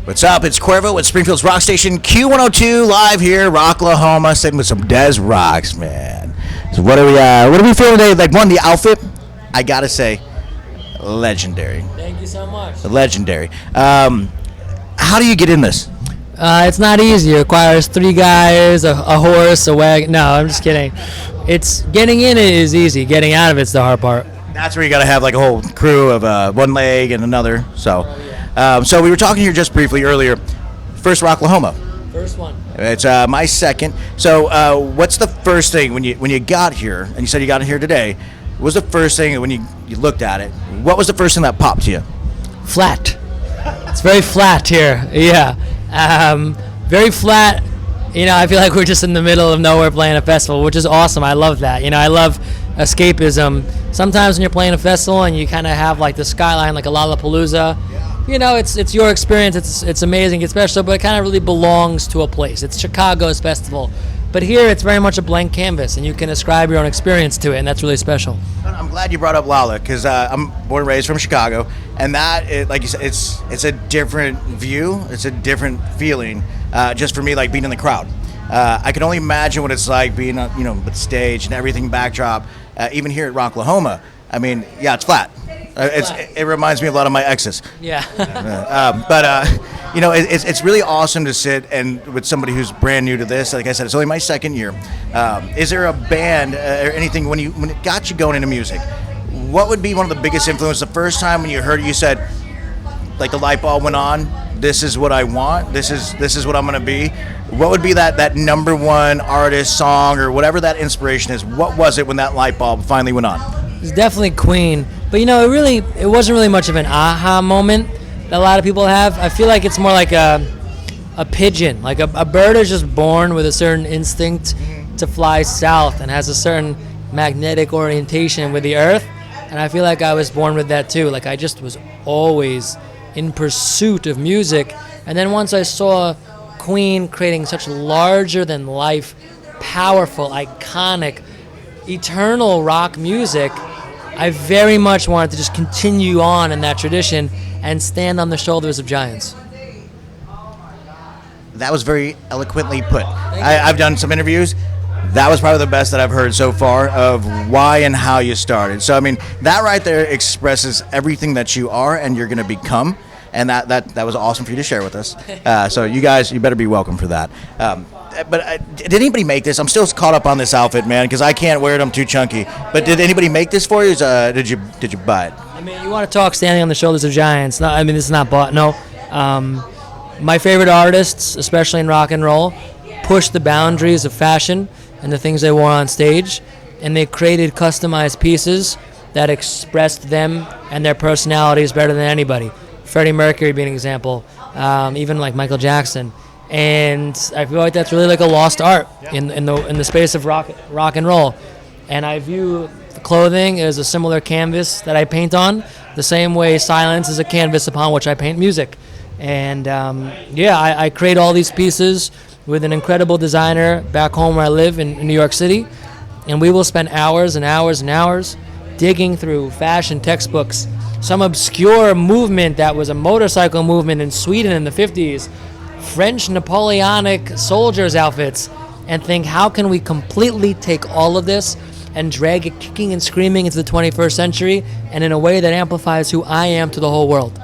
What's up? It's Cuervo at Springfield's Rock Station Q102 live here, Rocklahoma, sitting with some Des Rocs, man. So what are we feeling today? Like, one, the outfit, I gotta say, legendary. Thank you so much. Legendary. How do you get in this? It's not easy. It requires 3 guys, a horse, a wagon. No, I'm just kidding. It's getting in it is easy. Getting out of it's the hard part. That's where you gotta have like a whole crew of one leg and another. So we were talking here just briefly earlier. First Rocklahoma. First one. It's my second. So what's the first thing when you got here, and you said you got here today, what was the first thing when you looked at it, what was the first thing that popped to you? Flat. It's very flat here. Yeah. Very flat. I feel like we're just in the middle of nowhere playing a festival, which is awesome. I love that. I love escapism. Sometimes when you're playing a festival and you kind of have like the skyline, like a Lollapalooza, it's your experience. It's amazing. It's special, but it kind of really belongs to a place. It's Chicago's festival. But here, it's very much a blank canvas, and you can ascribe your own experience to it, and that's really special. I'm glad you brought up Lala, because I'm born and raised from Chicago, and that, like you said, it's a different view. It's a different feeling, just for me, like being in the crowd. I can only imagine what it's like being, with the stage and everything backdrop. Even here at Rocklahoma, I mean, yeah, it's flat. It reminds me a lot of my exes. Yeah. It's really awesome to sit and with somebody who's brand new to this. Like I said, it's only my second year. Is there a band or anything when it got you going into music? What would be one of the biggest influences? The first time when you heard it, you said, like the light bulb went on. This is what I want. This is what I'm going to be. What would be that number one artist, song, or whatever that inspiration is? What was it when that light bulb finally went on? It's definitely Queen, but it wasn't really much of an aha moment that a lot of people have. I feel like it's more like a pigeon. Like a bird is just born with a certain instinct to fly south and has a certain magnetic orientation with the earth, and I feel like I was born with that too. Like I just was always in pursuit of music, and then once I saw Queen creating such larger than life, powerful, iconic, eternal rock music, I very much wanted to just continue on in that tradition and stand on the shoulders of giants. That was very eloquently put. I've done some interviews. That was probably the best that I've heard so far of why and how you started. So, I mean, that right there expresses everything that you are and you're going to become. And that was awesome for you to share with us. So you guys, you better be welcome for that. But did anybody make this? I'm still caught up on this outfit, man, because I can't wear it. I'm too chunky. But did anybody make this for you? Did you buy it? I mean, you want to talk standing on the shoulders of giants. No, I mean, this is not bought. No. My favorite artists, especially in rock and roll, pushed the boundaries of fashion and the things they wore on stage, and they created customized pieces that expressed them and their personalities better than anybody. Freddie Mercury being an example, even like Michael Jackson. And I feel like that's really like a lost art in the space of rock and roll. And I view the clothing as a similar canvas that I paint on, the same way silence is a canvas upon which I paint music. And I create all these pieces with an incredible designer back home where I live in New York City, and we will spend hours and hours and hours digging through fashion textbooks, some obscure movement that was a motorcycle movement in Sweden in the 50s, French Napoleonic soldiers' outfits, and think, how can we completely take all of this and drag it kicking and screaming into the 21st century and in a way that amplifies who I am to the whole world?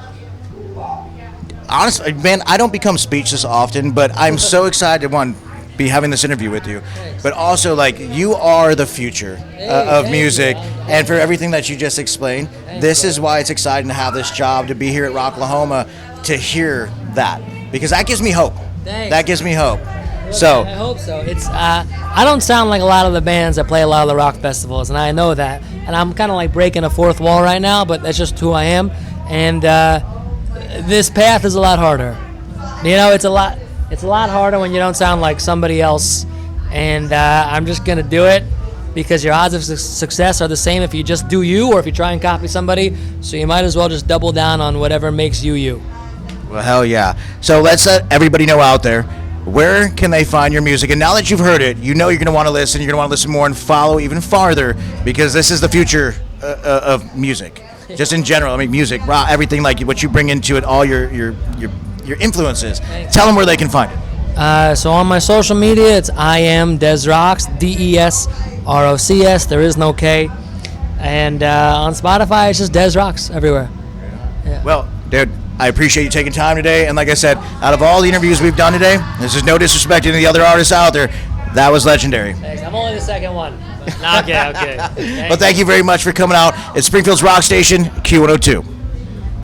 Honestly, man, I don't become speechless often, but I'm so excited to be having this interview with you. Thanks. But also, like, you are the future of music, and for everything that you just explained, this is why it's exciting to have this job, to be here at Rocklahoma, to hear that, because that gives me hope. Thanks. That gives me hope. I So, hope so. It's I don't sound like a lot of the bands that play a lot of the rock festivals, and I know that. And I'm kind of like breaking a fourth wall right now, but that's just who I am. And this path is a lot harder. It's a lot harder when you don't sound like somebody else. And I'm just gonna do it because your odds of success are the same if you just do you or if you try and copy somebody. So you might as well just double down on whatever makes you you. well, hell yeah. So let's let everybody know out there, where can they find your music? And now that you've heard it, you know you're going to want to listen. You're going to want to listen more and follow even farther, because this is the future of music. Just in general, I mean, music, rock, everything, like what you bring into it, all your your influences. Tell them where they can find it. So on my social media, it's I am Des Rocs, DESROCS. There is no K. And on Spotify, it's just Des Rocs everywhere. Yeah. Well, dude, I appreciate you taking time today. And like I said, out of all the interviews we've done today, this is no disrespect to any of the other artists out there. That was legendary. Thanks. I'm only the second one. Okay. Well, thank you very much for coming out at Springfield's Rock Station, Q102.